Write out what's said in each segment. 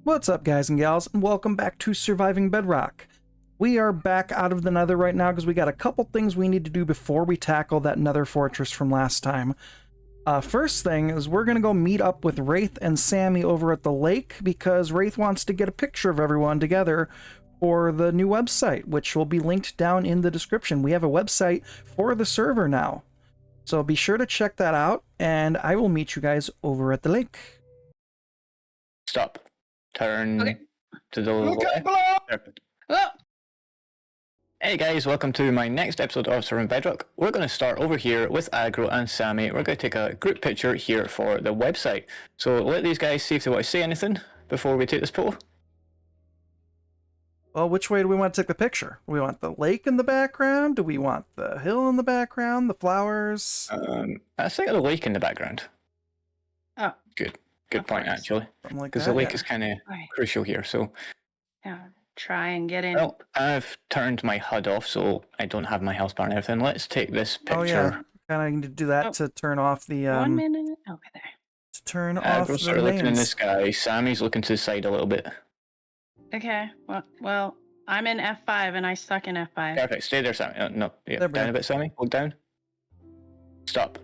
What's up, guys and gals, and welcome back to Surviving Bedrock. We are back out of the Nether right now because we got a couple things we need to do before we tackle that Nether fortress from last time. First thing is we're going to go meet up with Rayth and Sammy over at the lake because Rayth wants to get a picture of everyone together for the new website, which will be linked down in the description. We have a website for the server now, so be sure to check that out, and I will meet you guys over at the lake. Stop. Turn Okay. to the Look left. at below! Oh, Hey guys, welcome to my next episode of Surviving Bedrock. We're going to start over here with Aggro and Sammy. We're going to take a group picture here for the website. So let these guys see if they want to say anything before we take this photo. Well, which way do we want to take the picture? Do we want the lake in the background? Do we want the hill in the background? The flowers? I think of the lake in the background. Oh. Good Of point, course. actually. Something like Because that, the lake yeah. is kind of right. crucial here. So, Yeah, try and get in. well, I've turned my HUD off, so I don't have my health bar and everything. Let's take this picture. Oh yeah, kind of need to do that Oh. to turn off the 1 minute. Okay, there. to turn off Aggro's the sort of looking in the names. sky. Sammy's looking to the side a little bit. Okay. Well, I'm in F5 and I suck in F5. Perfect. Stay there, Sammy. No, yeah, There we down go. a bit, Sammy. Hold down. Stop.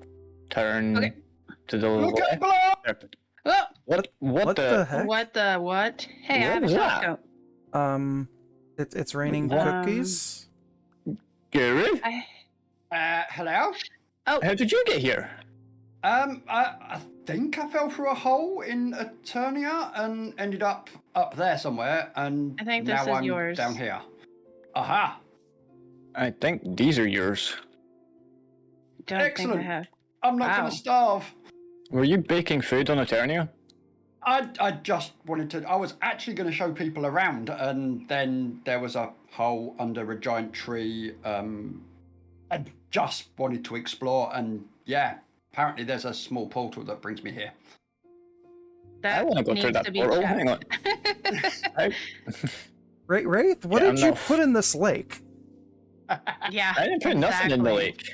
Turn Okay. to the Look left. at below! Perfect. Oh, What the? heck? what the what? Hey, I What have a was that? telescope. It's raining What? cookies. Guru? Hello? Oh, How did you get here? I think I fell through a hole in Eternia and ended up there somewhere, and I think this now is I'm yours. down here. Aha! I think these are yours. don't think Excellent. I have. I'm not Wow. gonna starve. Were you baking food on Eternia? I just wanted to. I was actually going to show people around, and then there was a hole under a giant tree. I just wanted to explore, and yeah, apparently there's a small portal that brings me here. I That want to go through needs that to be portal. checked. Hang on. I, Wraith, what Yeah, did I'm you not- put in this lake? Yeah. I didn't put nothing in the exactly. lake.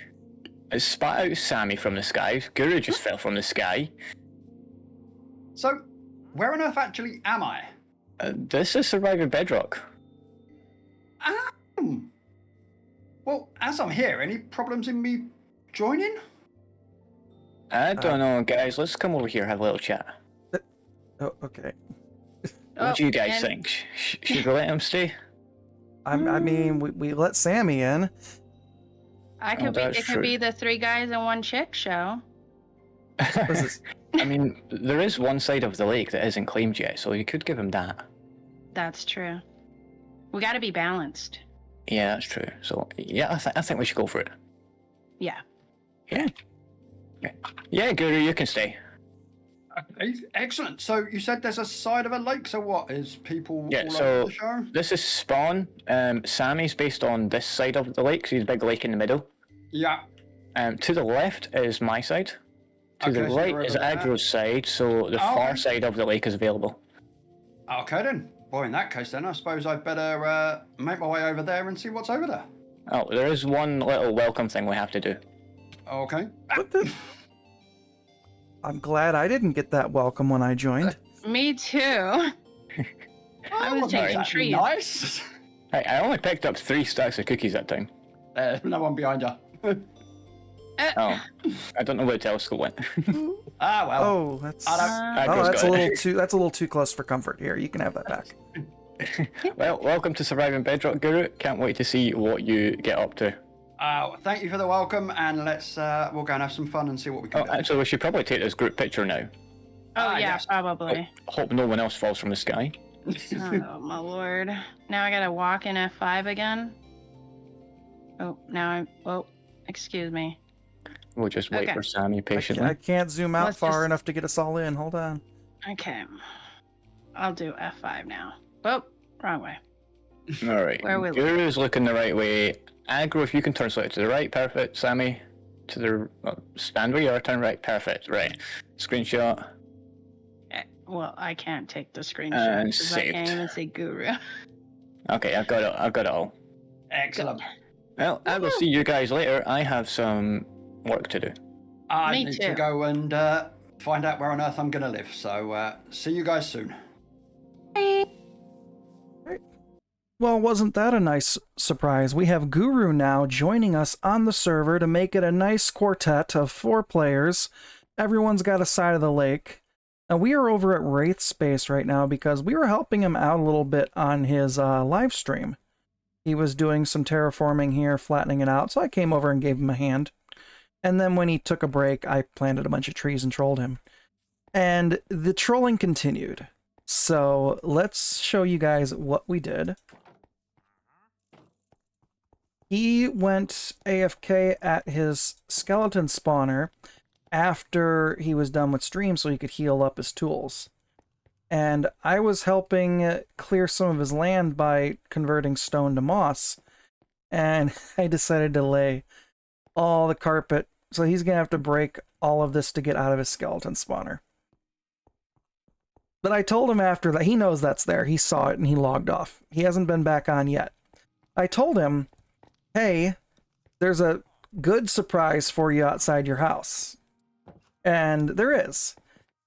I spat out Sammy from the sky. Guru just fell from the sky. So, where on earth actually am I? This is Surviving Bedrock. Well, as I'm here, any problems in me joining? I don't know, guys. Let's come over here have a little chat. Oh, okay. What do you guys and- think? Should we let him stay? I mean, we let Sammy in. I could be. that's It could true. be the 3 guys and 1 chick show. What is this? I mean, there is one side of the lake that isn't claimed yet, so you could give him that. That's true. We got to be balanced. Yeah, that's true. So, yeah, I think we should go for it. Yeah. Yeah, Guru, you can stay. Excellent. So you said there's a side of a lake. So what is people Yeah, all so- over the show? This is Spawn. Sammy's based on this side of the lake, so he's a big lake in the middle. Yeah. To the left is my side. To the Okay, so right you're is over there. Aggro's side, so the Oh, far okay. side of the lake is available. Okay then. Well, in that case, then I suppose I'd better make my way over there and see what's over there. Oh, there is one little welcome thing we have to do. Okay. What the? I'm glad I didn't get that welcome when I joined. Me too. I was wasn't taking exactly trees. Nice. Hey, I only picked up 3 stacks of cookies that time. No one behind you. Oh, I don't know where the telescope went. Ah well. Oh, that's I don't- Aggro's that's a got it. little too close for comfort. Here, you can have that back. Well, welcome to Surviving Bedrock, Guru. Can't wait to see what you get up to. Thank you for the welcome, and let's we'll go and have some fun and see what we can Oh, do. actually, we should probably take this group picture now. Oh yeah, yes. probably. Hope no one else falls from the sky. Oh my lord. Now I gotta walk in F5 again. Oh, now I'm. Oh, excuse me. We'll just wait Okay. for Sammy I patiently. can't zoom out Let's far just- enough to get us all in. Hold on. Okay. I'll do F5 now. Oh, wrong way. Alright, Where are we Guru's looking the right way. Aggro, if you can turn slightly to the right, perfect. Sammy, to the stand where you are, turn right, perfect. Right, screenshot. Well, I can't take the screenshot And because I can't saved. even say guru. Okay, I've got it all. Excellent. Well, I will see you guys later. I have some work to do. I Me need too. to go and find out where on earth I'm going to live. So see you guys soon. Bye. Well, wasn't that a nice surprise? We have Guru now joining us on the server to make it a nice quartet of 4 players. Everyone's got a side of the lake. And we are over at Rayth's space right now because we were helping him out a little bit on his live stream. He was doing some terraforming here, flattening it out, so I came over and gave him a hand. And then when he took a break, I planted a bunch of trees and trolled him. And the trolling continued. So let's show you guys what we did. He went AFK at his skeleton spawner after he was done with stream so he could heal up his tools. And I was helping clear some of his land by converting stone to moss. And I decided to lay all the carpet, so he's going to have to break all of this to get out of his skeleton spawner. But I told him after that, he knows that's there. He saw it and he logged off. He hasn't been back on yet. I told him, hey, there's a good surprise for you outside your house. And there is.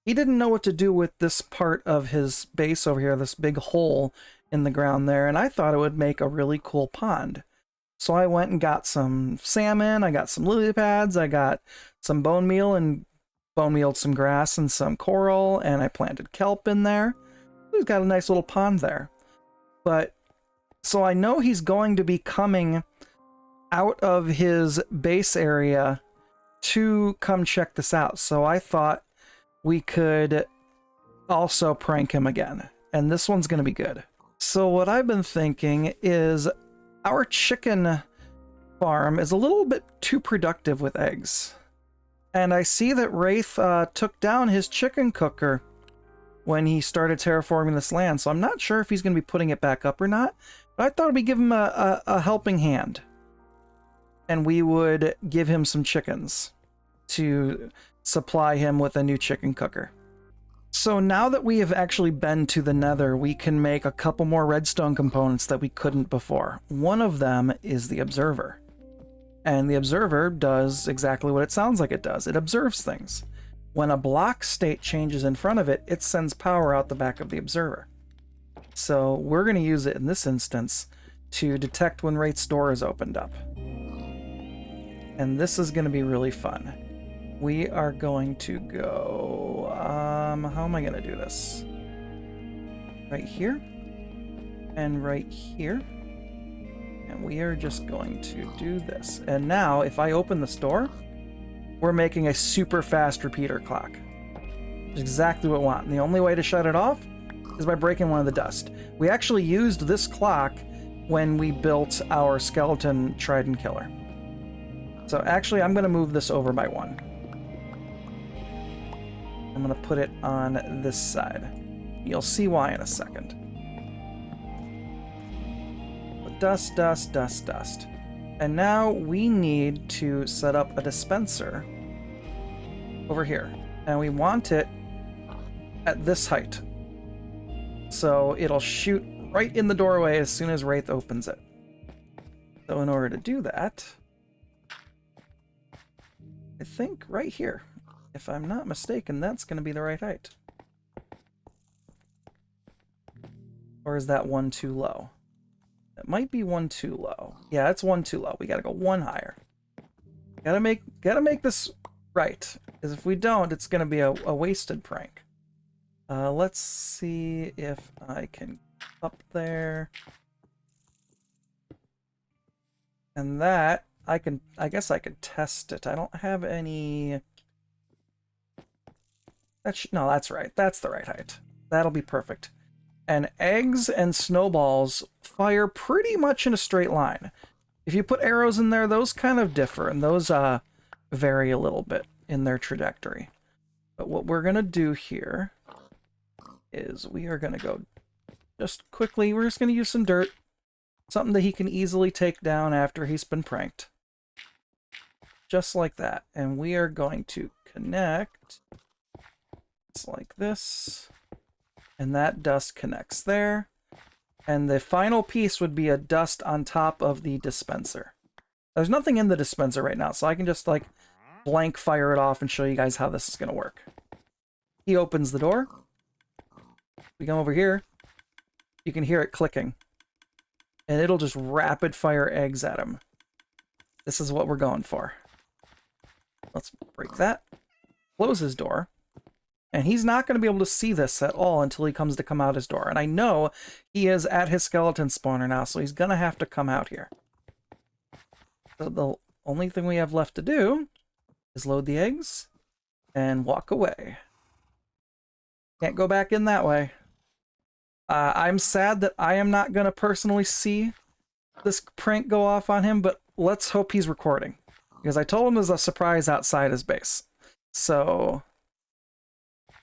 He didn't know what to do with this part of his base over here, this big hole in the ground there, and I thought it would make a really cool pond. So I went and got some salmon, I got some lily pads, I got some bone meal and bone mealed some grass and some coral, and I planted kelp in there. He's got a nice little pond there. But, so I know he's going to be coming out of his base area to come check this out. So I thought we could also prank him again. And this one's going to be good. So what I've been thinking is our chicken farm is a little bit too productive with eggs. And I see that Rayth took down his chicken cooker when he started terraforming this land. So I'm not sure if he's going to be putting it back up or not. But I thought we'd give him a helping hand. And we would give him some chickens to supply him with a new chicken cooker. So now that we have actually been to the Nether, we can make a couple more redstone components that we couldn't before. One of them is the observer. And the observer does exactly what it sounds like it does. It observes things. When a block state changes in front of it, it sends power out the back of the observer. So we're going to use it in this instance to detect when Rayth's door is opened up. And this is going to be really fun. We are going to go, how am I going to do this? Right here, and right here. And we are just going to do this. And now, if I open this door, we're making a super fast repeater clock. It's exactly what we want. And the only way to shut it off is by breaking one of the dust. We actually used this clock when we built our skeleton trident killer. So actually, I'm going to move this over by one. I'm going to put it on this side. You'll see why in a second. But dust, dust, dust, dust. And now we need to set up a dispenser over here. And we want it at this height. So it'll shoot right in the doorway as soon as Rayth opens it. So in order to do that, I think right here. If I'm not mistaken, that's going to be the right height. Or is that one too low? That might be one too low. Yeah, it's one too low. We got to go one higher. Gotta make this right. Because if we don't, it's going to be a wasted prank. Let's see if I can up there. And that I guess I could test it. I don't have any. No, that's right. That's the right height. That'll be perfect. And eggs and snowballs fire pretty much in a straight line. If you put arrows in there, those kind of differ, and those vary a little bit in their trajectory. But what we're going to do here is we are going to go just quickly. We're just going to use some dirt. Something that he can easily take down after he's been pranked. Just like that. And we are going to connect like this, and that dust connects there, and the final piece would be a dust on top of the dispenser. There's nothing in the dispenser right now, so I can just like blank fire it off and show you guys how this is going to work. He opens the door. We come over here. You can hear it clicking. and it'll just rapid fire eggs at him. This is what we're going for. Let's break that. Close his door. And he's not going to be able to see this at all until he comes to come out his door. And I know he is at his skeleton spawner now, so he's going to have to come out here. So the only thing we have left to do is load the eggs and walk away. Can't go back in that way. I'm sad that I am not going to personally see this prank go off on him, but let's hope he's recording. Because I told him there's a surprise outside his base. So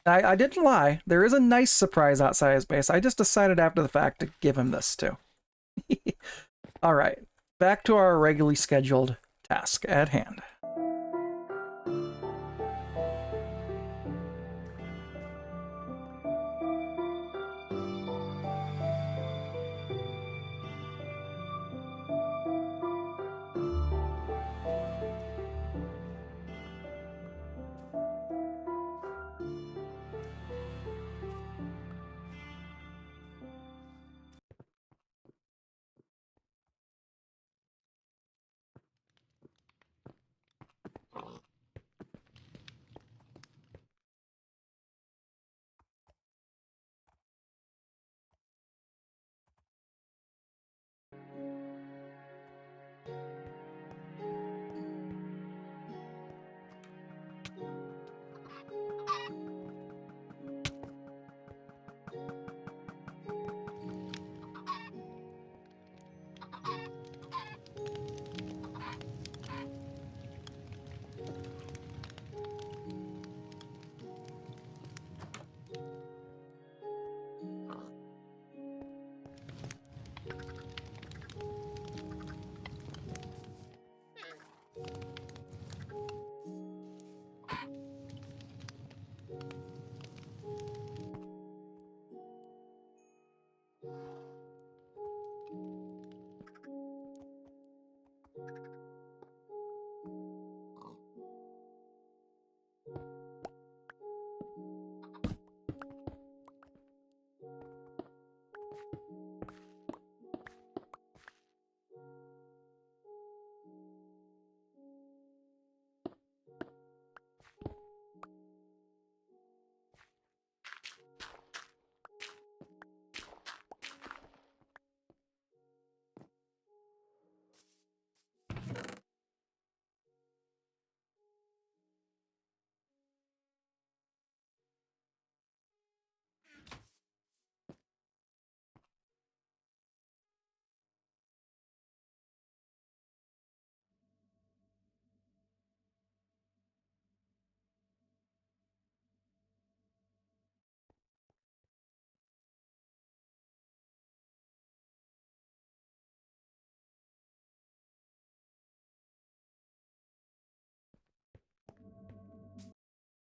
I didn't lie. There is a nice surprise outside his base. I just decided after the fact to give him this too. All right, back to our regularly scheduled task at hand.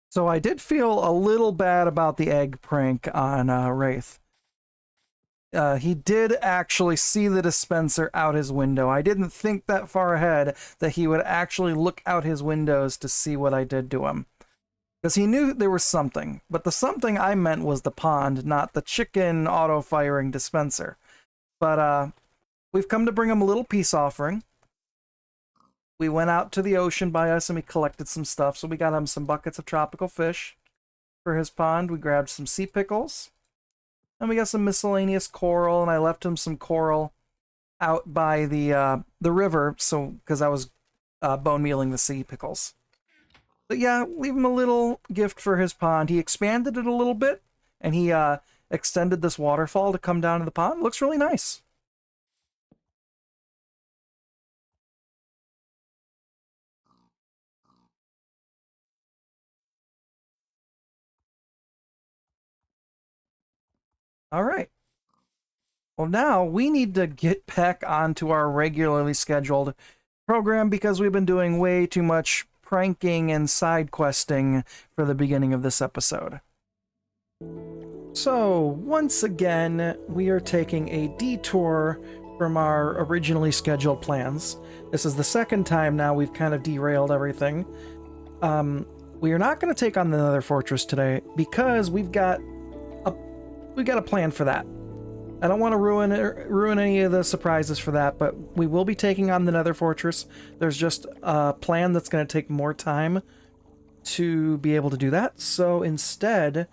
So I did feel a little bad about the egg prank on Rayth. He did actually see the dispenser out his window. I didn't think that far ahead that he would actually look out his windows to see what I did to him. Because he knew there was something. But the something I meant was the pond, not the chicken auto-firing dispenser. But we've come to bring him a little peace offering. We went out to the ocean by us and we collected some stuff. So we got him some buckets of tropical fish for his pond. We grabbed some sea pickles. And we got some miscellaneous coral, and I left him some coral out by the river, so because I was bone mealing the sea pickles. But yeah, leave him a little gift for his pond. He expanded it a little bit, and he extended this waterfall to come down to the pond. Looks really nice. All right. Well, now we need to get back onto our regularly scheduled program because we've been doing way too much pranking and side questing for the beginning of this episode. So, once again, we are taking a detour from our originally scheduled plans. This is the second time now we've kind of derailed everything. We are not going to take on the Nether Fortress today because we've got a plan for that. I don't want to ruin any of the surprises for that, but we will be taking on the Nether Fortress. There's just a plan that's going to take more time to be able to do that. So instead,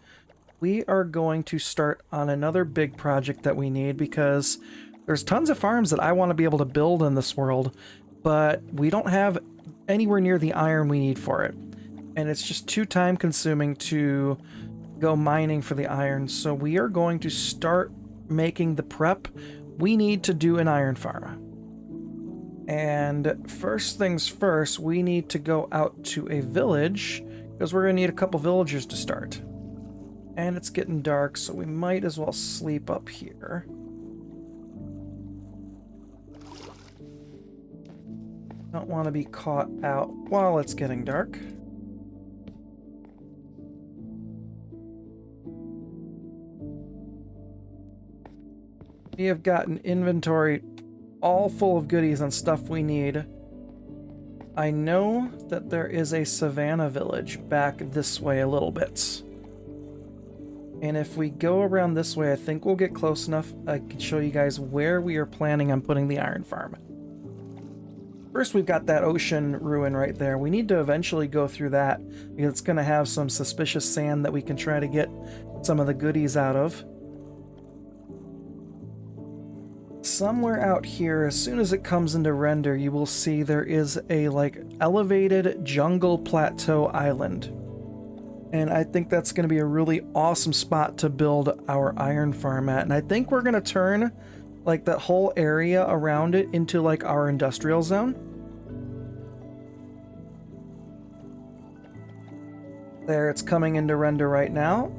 we are going to start on another big project that we need, because there's tons of farms that I want to be able to build in this world, but we don't have anywhere near the iron we need for it. And it's just too time consuming to go mining for the iron. So we are going to start making the prep we need to do an iron farm. And first things first, we need to go out to a village, because we're going to need a couple villagers to start. And it's getting dark, so we might as well sleep up here. Don't want to be caught out while it's getting dark. We have got an inventory all full of goodies and stuff we need. I know that there is a savannah village back this way a little bit. And if we go around this way, I think we'll get close enough. I can show you guys where we are planning on putting the iron farm. First, we've got that ocean ruin right there. We need to eventually go through that, because it's going to have some suspicious sand that we can try to get some of the goodies out of. Somewhere out here, as soon as it comes into render, you will see there is a elevated jungle plateau island. And I think that's going to be a really awesome spot to build our iron farm at. And I think we're going to turn that whole area around it into our industrial zone. There, it's coming into render right now.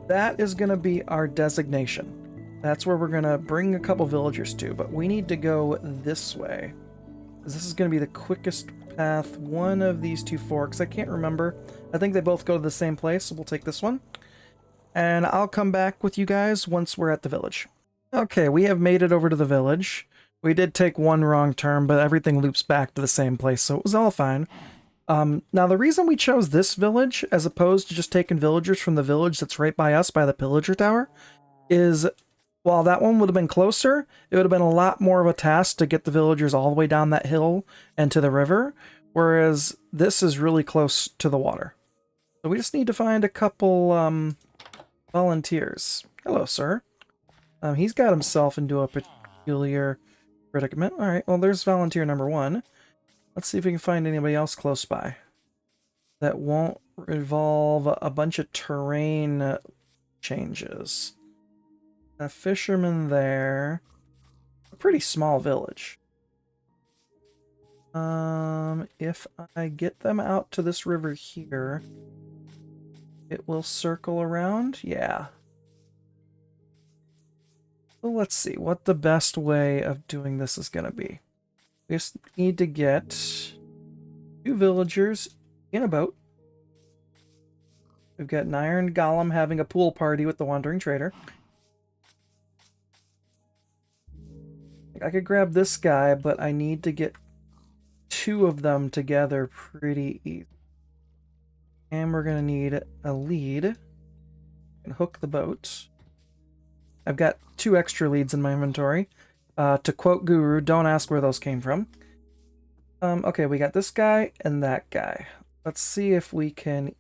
That is going to be our designation. That's where we're going to bring a couple villagers to, but we need to go this way. This is going to be the quickest path. One of these two forks, I can't remember. I think they both go to the same place, so we'll take this one. And I'll come back with you guys once we're at the village. Okay, we have made it over to the village. We did take one wrong turn, but everything loops back to the same place, so it was all fine. Now, the reason we chose this village, as opposed to just taking villagers from the village that's right by us, by the pillager tower, is while that one would have been closer, it would have been a lot more of a task to get the villagers all the way down that hill and to the river, whereas this is really close to the water. So we just need to find a couple volunteers. Hello, sir. He's got himself into a peculiar predicament. All right, well, there's volunteer number one. Let's see if we can find anybody else close by that won't involve a bunch of terrain changes. A fisherman there. A pretty small village. If I get them out to this river here, it will circle around. Yeah. Well, let's see what the best way of doing this is going to be. We just need to get 2 villagers in a boat. We've got an iron golem having a pool party with the wandering trader. I could grab this guy, but I need to get 2 of them together pretty easy. And we're going to need a lead and hook the boat. I've got 2 extra leads in my inventory. To quote Guru, don't ask where those came from. Okay, we got this guy and that guy. Let's see if we can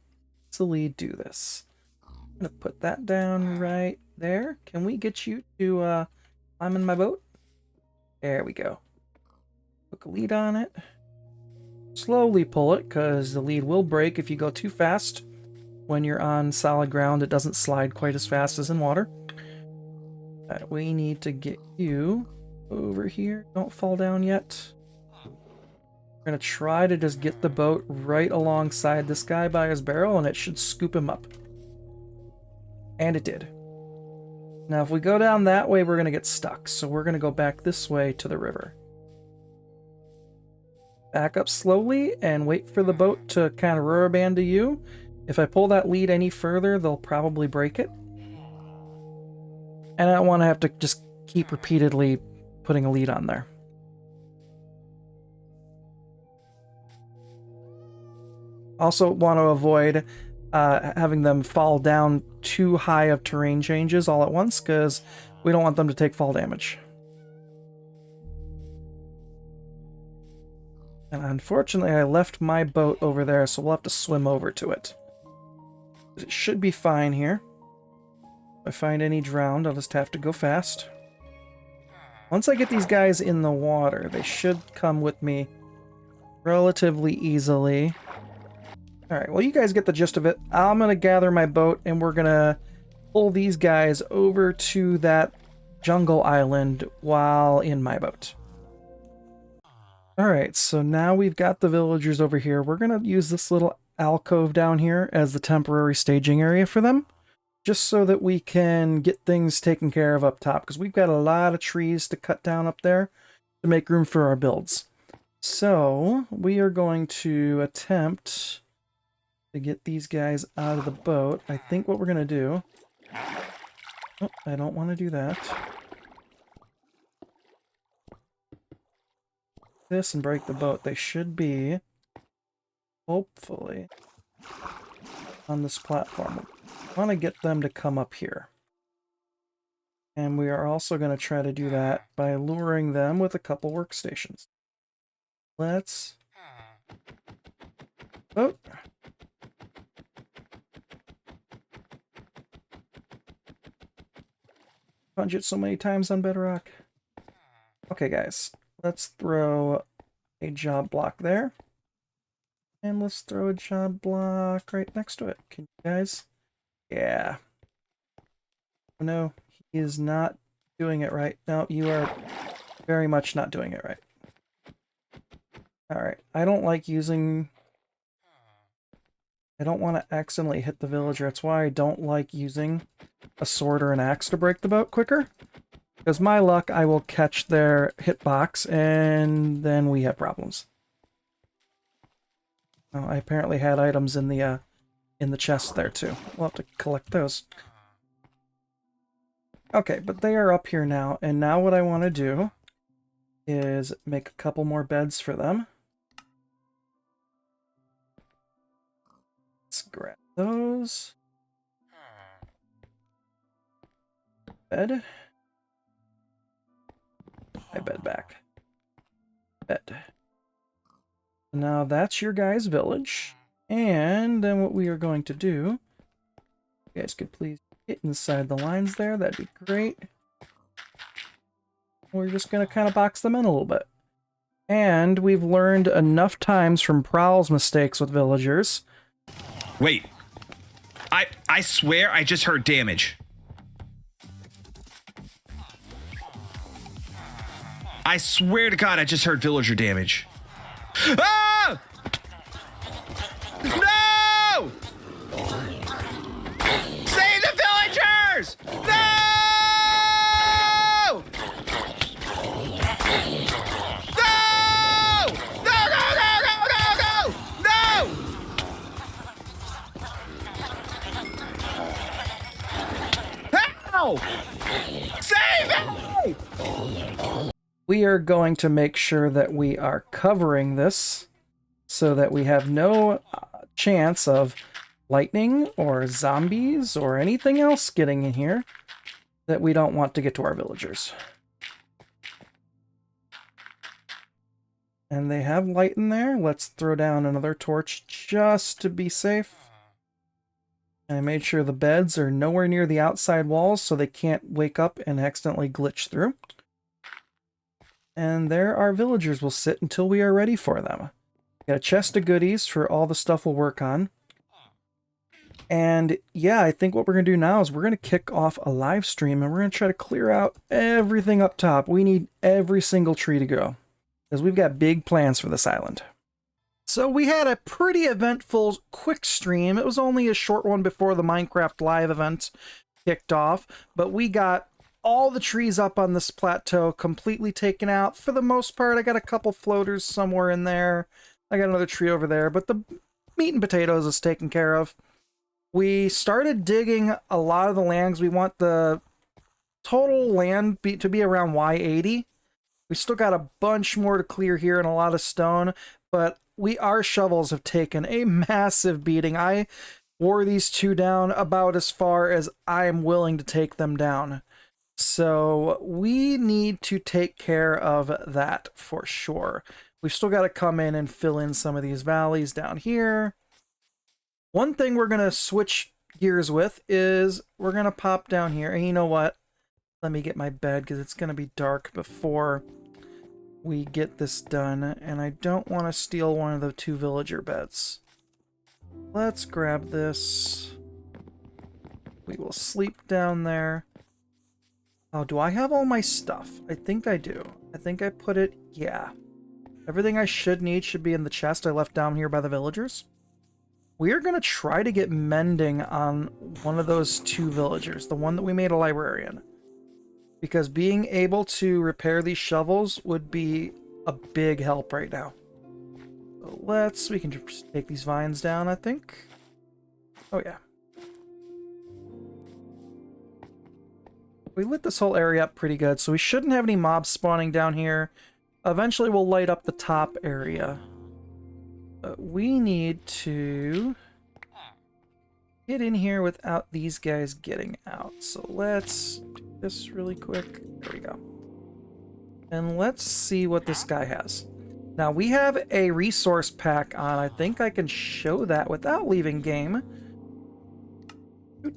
easily do this. I'm going to put that down right there. Can we get you to climb in my boat? There we go. Hook a lead on it. Slowly pull it, because the lead will break if you go too fast. When you're on solid ground, it doesn't slide quite as fast as in water. We need to get you over here. Don't fall down yet. We're going to try to just get the boat right alongside this guy by his barrel, and it should scoop him up. And it did. Now, if we go down that way, we're going to get stuck. So we're going to go back this way to the river. Back up slowly and wait for the boat to kind of rubber band to you. If I pull that lead any further, they'll probably break it. And I don't want to have to just keep repeatedly putting a lead on there. Also want to avoid having them fall down too high of terrain changes all at once, because We don't want them to take fall damage. And unfortunately, I left my boat over there, so we'll have to swim over to it. It should be fine here. If I find any drowned, I'll just have to go fast. Once I get these guys in the water, they should come with me relatively easily. Alright, well, you guys get the gist of it. I'm going to gather my boat, and we're going to pull these guys over to that jungle island while in my boat. Alright, so now we've got the villagers over here. We're going to use this little alcove down here as the temporary staging area for them, just so that we can get things taken care of up top, because we've got a lot of trees to cut down up there to make room for our builds. So we are going to attempt to get these guys out of the boat. I think what we're going to do... Oh, I don't want to do that. This and break the boat. They should be, hopefully, on this platform. I want to get them to come up here. And we are also going to try to do that by luring them with a couple workstations. Let's... Oh! Punch it so many times on Bedrock. Okay, guys. Let's throw a job block there. And let's throw a job block right next to it. Can you guys? Yeah. No, he is not doing it right. No, you are very much not doing it right. Alright, I don't like using... I don't want to accidentally hit the villager. That's why I don't like using a sword or an axe to break the boat quicker. Because my luck, I will catch their hitbox, and then we have problems. Oh, I apparently had items in the chest there too. We'll have to collect those. Okay, but they are up here now, and now what I want to do is make a couple more beds for them. Let's grab those. Bed. I bed back. Bed. Now that's your guys' village. And then what we are going to do... You guys could please get inside the lines there. That'd be great. We're just going to kind of box them in a little bit. And we've learned enough times from Prowl's mistakes with villagers. Wait. I swear I just heard damage. I swear to God, I just heard villager damage. Ah! No! Save the villagers! No! No! No, no, no, no, no, no! No! Help! Save me! We are going to make sure that we are covering this so that we have no chance of lightning or zombies or anything else getting in here that we don't want to get to our villagers. And they have light in there. Let's throw down another torch just to be safe. I made sure the beds are nowhere near the outside walls so they can't wake up and accidentally glitch through. And there our villagers will sit until we are ready for them. Got a chest of goodies for all the stuff we'll work on. And yeah, I think what we're going to do now is we're going to kick off a live stream and we're going to try to clear out everything up top. We need every single tree to go because we've got big plans for this island. So we had a pretty eventful quick stream. It was only a short one before the Minecraft live event kicked off, but we got all the trees up on this plateau completely taken out. For the most part, I got a couple floaters somewhere in there. I got another tree over there, but the meat and potatoes is taken care of. We started digging a lot of the lands. We want the total land to be around Y80. We still got a bunch more to clear here and a lot of stone, but our shovels have taken a massive beating. I wore these two down about as far as I am willing to take them down. So we need to take care of that for sure. We've still got to come in and fill in some of these valleys down here. One thing we're going to switch gears with is we're going to pop down here. And you know what? Let me get my bed because it's going to be dark before we get this done. And I don't want to steal one of the 2 villager beds. Let's grab this. We will sleep down there. Oh, do I have all my stuff? I think I do. I think I put it... Yeah. Everything I should need should be in the chest I left down here by the villagers. We are going to try to get Mending on one of those 2 villagers. The one that we made a librarian. Because being able to repair these shovels would be a big help right now. So we can just take these vines down, I think. Oh, yeah. We lit this whole area up pretty good, so we shouldn't have any mobs spawning down here. Eventually we'll light up the top area. But we need to get in here without these guys getting out. So let's do this really quick. There we go. And let's see what this guy has. Now we have a resource pack on. I think I can show that without leaving game.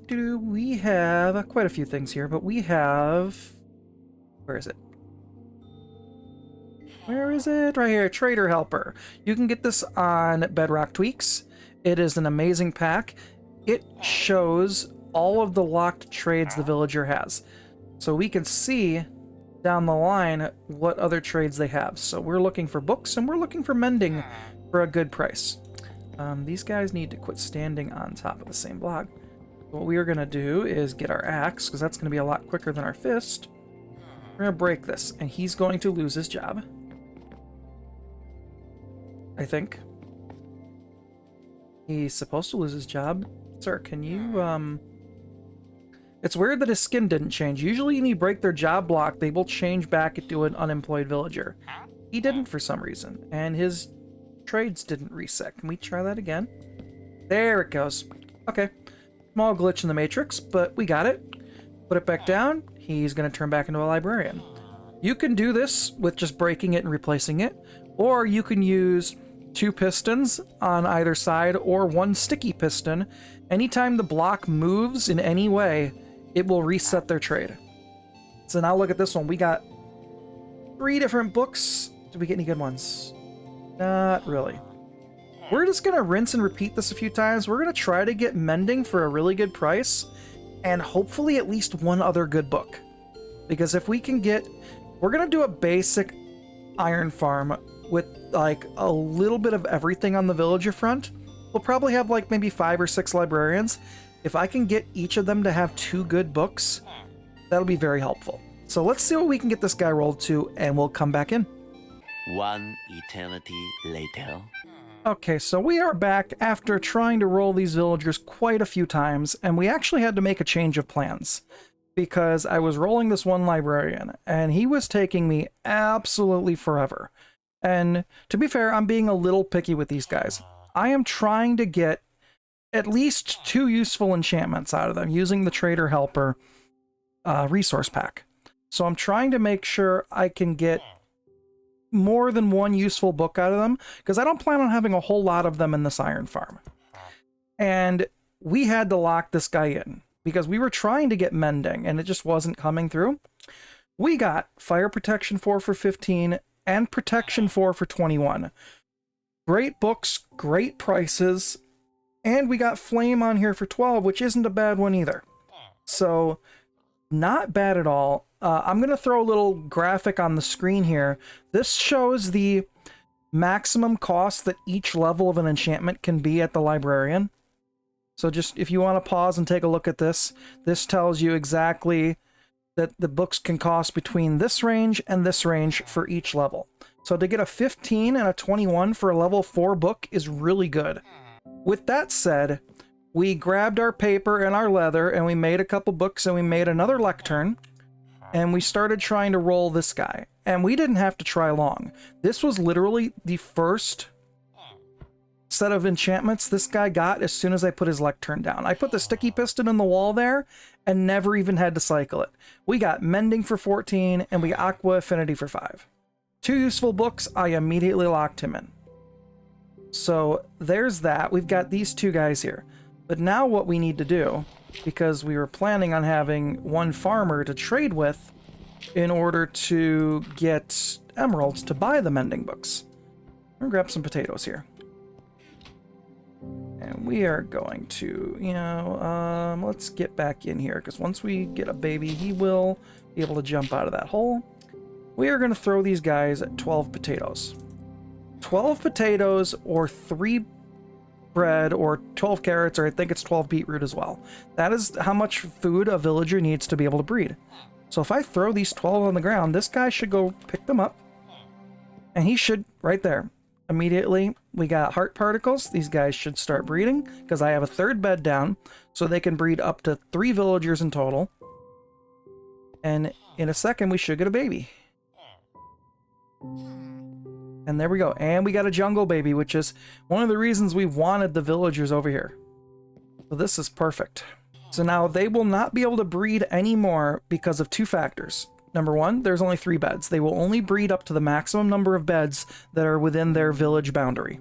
We have quite a few things here, but we have... Where is it? Where is it? Right here, Trader Helper. You can get this on Bedrock Tweaks. It is an amazing pack. It shows all of the locked trades the villager has. So we can see down the line what other trades they have. So we're looking for books and we're looking for Mending for a good price. These guys need to quit standing on top of the same block. What we are going to do is get our axe, because that's going to be a lot quicker than our fist. We're going to break this, and he's going to lose his job. I think. He's supposed to lose his job. Sir, can you, It's weird that his skin didn't change. Usually when you break their job block, they will change back into an unemployed villager. He didn't for some reason, and his trades didn't reset. Can we try that again? There it goes. Okay. Small glitch in the matrix, but we got it. Put it back down. He's going to turn back into a librarian. You can do this with just breaking it and replacing it, or you can use 2 pistons on either side or 1 sticky piston. Anytime the block moves in any way, it will reset their trade. So now look at this one. We got 3 different books. Did we get any good ones? Not really. We're just going to rinse and repeat this a few times. We're going to try to get Mending for a really good price and hopefully at least 1 other good book. Because if we can get... We're going to do a basic iron farm with like a little bit of everything on the villager front. We'll probably have like maybe 5 or 6 librarians. If I can get each of them to have 2 good books, that'll be very helpful. So let's see what we can get this guy rolled to and we'll come back in. 1 eternity later. Okay, so we are back after trying to roll these villagers quite a few times, and we actually had to make a change of plans because I was rolling this one librarian, and he was taking me absolutely forever. And to be fair, I'm being a little picky with these guys. I am trying to get at least 2 useful enchantments out of them using the Trader Helper resource pack. So I'm trying to make sure I can get more than 1 useful book out of them, because I don't plan on having a whole lot of them in this iron farm. And we had to lock this guy in because we were trying to get Mending and it just wasn't coming through. We got Fire Protection 4 for 15 and Protection 4 for 21. Great books, great prices, and we got Flame on here for 12, which isn't a bad one either. So not bad at all. I'm going to throw a little graphic on the screen here. This shows the maximum cost that each level of an enchantment can be at the librarian. So just if you want to pause and take a look at this, this tells you exactly that the books can cost between this range and this range for each level. So to get a 15 and a 21 for a level 4 book is really good. With that said, we grabbed our paper and our leather and we made a couple books and we made another lectern. And we started trying to roll this guy. And we didn't have to try long. This was literally the first set of enchantments this guy got as soon as I put his lectern down. I put the sticky piston in the wall there, and never even had to cycle it. We got Mending for 14, and we got Aqua Affinity for 5. 2 useful books, I immediately locked him in. So there's that. We've got these 2 guys here. But now what we need to do, because we were planning on having one farmer to trade with in order to get emeralds to buy the Mending books. I'm gonna grab some potatoes here. And we are going to, let's get back in here, because once we get a baby, he will be able to jump out of that hole. We are going to throw these guys at 12 potatoes. 12 potatoes, or 3 bread, or 12 carrots, or I think it's 12 beetroot as well. That is how much food a villager needs to be able to breed. So if I throw these 12 on the ground, this guy should go pick them up. And he should, right there. Immediately, we got heart particles. These guys should start breeding, because I have a 3rd bed down, so they can breed up to 3 villagers in total. And in a second, we should get a baby. And there we go. And we got a jungle baby, which is one of the reasons we wanted the villagers over here. So this is perfect. So now they will not be able to breed anymore because of 2 factors. Number 1, there's only 3 beds. They will only breed up to the maximum number of beds that are within their village boundary.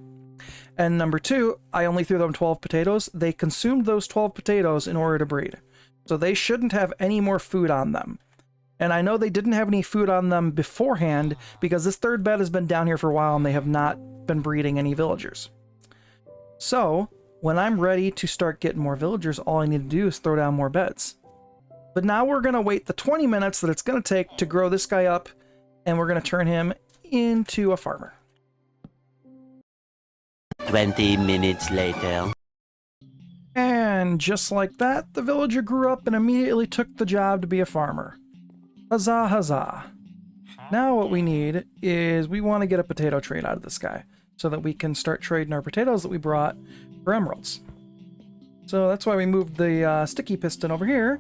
And number 2, I only threw them 12 potatoes. They consumed those 12 potatoes in order to breed. So they shouldn't have any more food on them. And I know they didn't have any food on them beforehand because this 3rd bed has been down here for a while and they have not been breeding any villagers. So when I'm ready to start getting more villagers, all I need to do is throw down more beds. But now we're going to wait the 20 minutes that it's going to take to grow this guy up, and we're going to turn him into a farmer. 20 minutes later. And just like that, the villager grew up and immediately took the job to be a farmer. Huzzah, huzzah. Now what we need is we want to get a potato trade out of this guy so that we can start trading our potatoes that we brought for emeralds. So that's why we moved the sticky piston over here.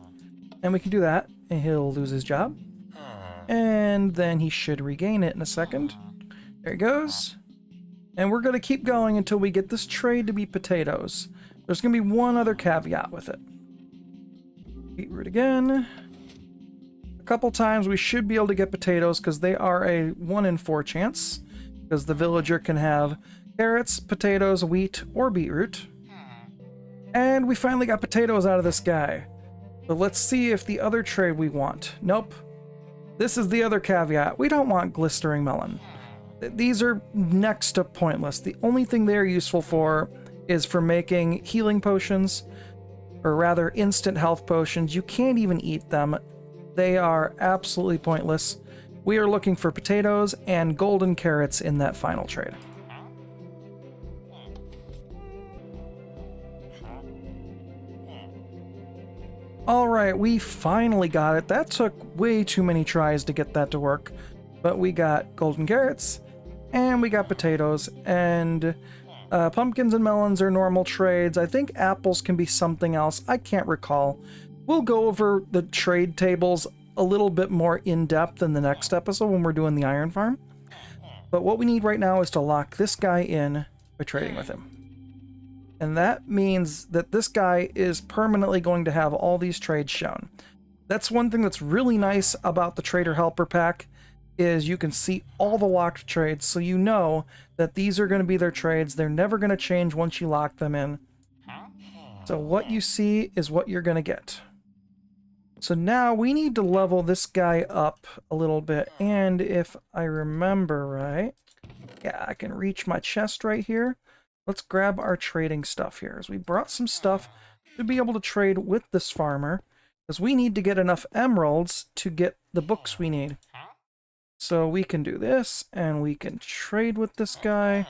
And we can do that, and he'll lose his job. And then he should regain it in a second. There he goes. And we're going to keep going until we get this trade to be potatoes. There's going to be one other caveat with it. Beetroot again. A couple times we should be able to get potatoes because they are a 1 in 4 chance. Because the villager can have carrots, potatoes, wheat, or beetroot. And we finally got potatoes out of this guy. But let's see if the other trade we want. Nope. This is the other caveat. We don't want glistering melon. These are next to pointless. The only thing they're useful for is for making healing potions, or rather instant health potions. You can't even eat them. They are absolutely pointless. We are looking for potatoes and golden carrots in that final trade. Alright, we finally got it. That took way too many tries to get that to work. But we got golden carrots, and we got potatoes, and pumpkins and melons are normal trades. I think apples can be something else. I can't recall. We'll go over the trade tables a little bit more in depth in the next episode when we're doing the iron farm. But what we need right now is to lock this guy in by trading with him. And that means that this guy is permanently going to have all these trades shown. That's one thing that's really nice about the Trader Helper pack, is you can see all the locked trades, so you know that these are going to be their trades. They're never going to change once you lock them in. So what you see is what you're going to get. So now we need to level this guy up a little bit, and if I remember right, yeah, I can reach my chest right here. Let's grab our trading stuff here, as we brought some stuff to be able to trade with this farmer, because we need to get enough emeralds to get the books we need. So we can do this, and we can trade with this guy,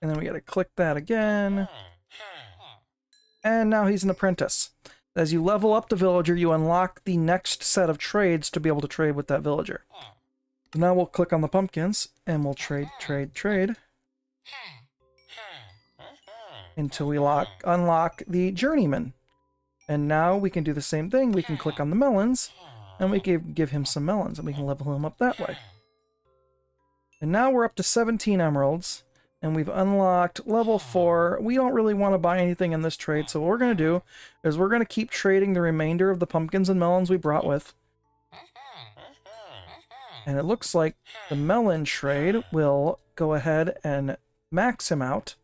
and then we gotta click that again, and now he's an apprentice. As you level up the villager, you unlock the next set of trades to be able to trade with that villager. Now we'll click on the pumpkins, and we'll trade, until we unlock the journeyman. And now we can do the same thing. We can click on the melons, and we can give him some melons, and we can level him up that way. And now we're up to 17 emeralds. And we've unlocked level 4. We don't really want to buy anything in this trade, so what we're going to do is we're going to keep trading the remainder of the pumpkins and melons we brought with. And it looks like the melon trade will go ahead and max him out.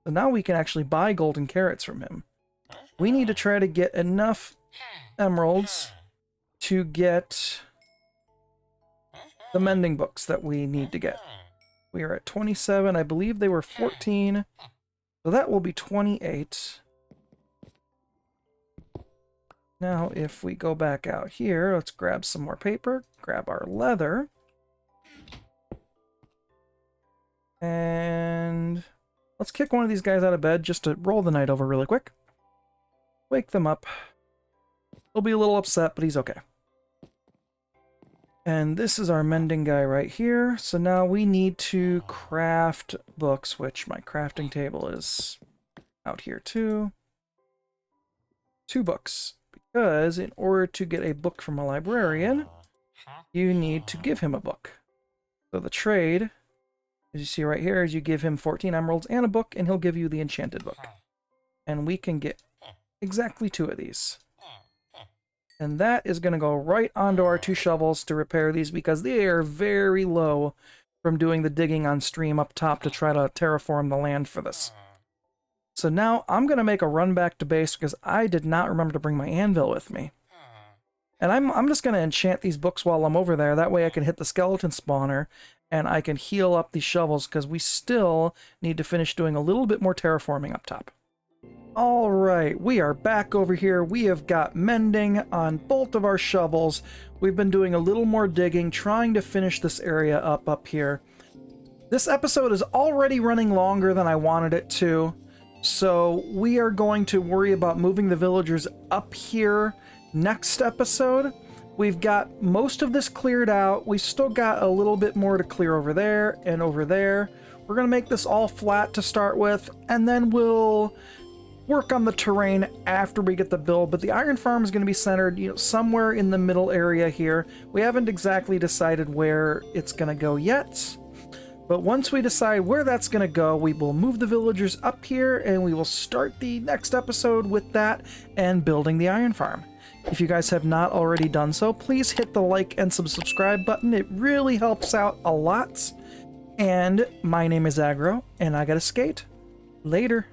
So now we can actually buy golden carrots from him. We need to try to get enough emeralds to get the mending books that we need to get. We are at 27. I believe they were 14. So that will be 28. Now, if we go back out here, let's grab some more paper, grab our leather. And let's kick one of these guys out of bed just to roll the night over really quick. Wake them up. He'll be a little upset, but he's okay. And this is our mending guy right here. So now we need to craft books, which my crafting table is out here too. 2 books. Because in order to get a book from a librarian, you need to give him a book. So the trade, as you see right here, is you give him 14 emeralds and a book, and he'll give you the enchanted book. And we can get exactly 2 of these. And that is going to go right onto our 2 shovels to repair these because they are very low from doing the digging on stream up top to try to terraform the land for this. So now I'm going to make a run back to base because I did not remember to bring my anvil with me. And I'm just going to enchant these books while I'm over there. That way I can hit the skeleton spawner and I can heal up these shovels because we still need to finish doing a little bit more terraforming up top. All right, we are back over here. We have got mending on both of our shovels. We've been doing a little more digging, trying to finish this area up here. This episode is already running longer than I wanted it to, so we are going to worry about moving the villagers up here next episode. We've got most of this cleared out. We've still got a little bit more to clear over there and over there. We're going to make this all flat to start with, and then we'll work on the terrain after we get the build, but the iron farm is going to be centered, somewhere in the middle area here. We haven't exactly decided where it's going to go yet, but once we decide where that's going to go, we will move the villagers up here and we will start the next episode with that and building the iron farm. If you guys have not already done so, please hit the like and subscribe button. It really helps out a lot. And my name is Aggro, and I gotta skate. Later.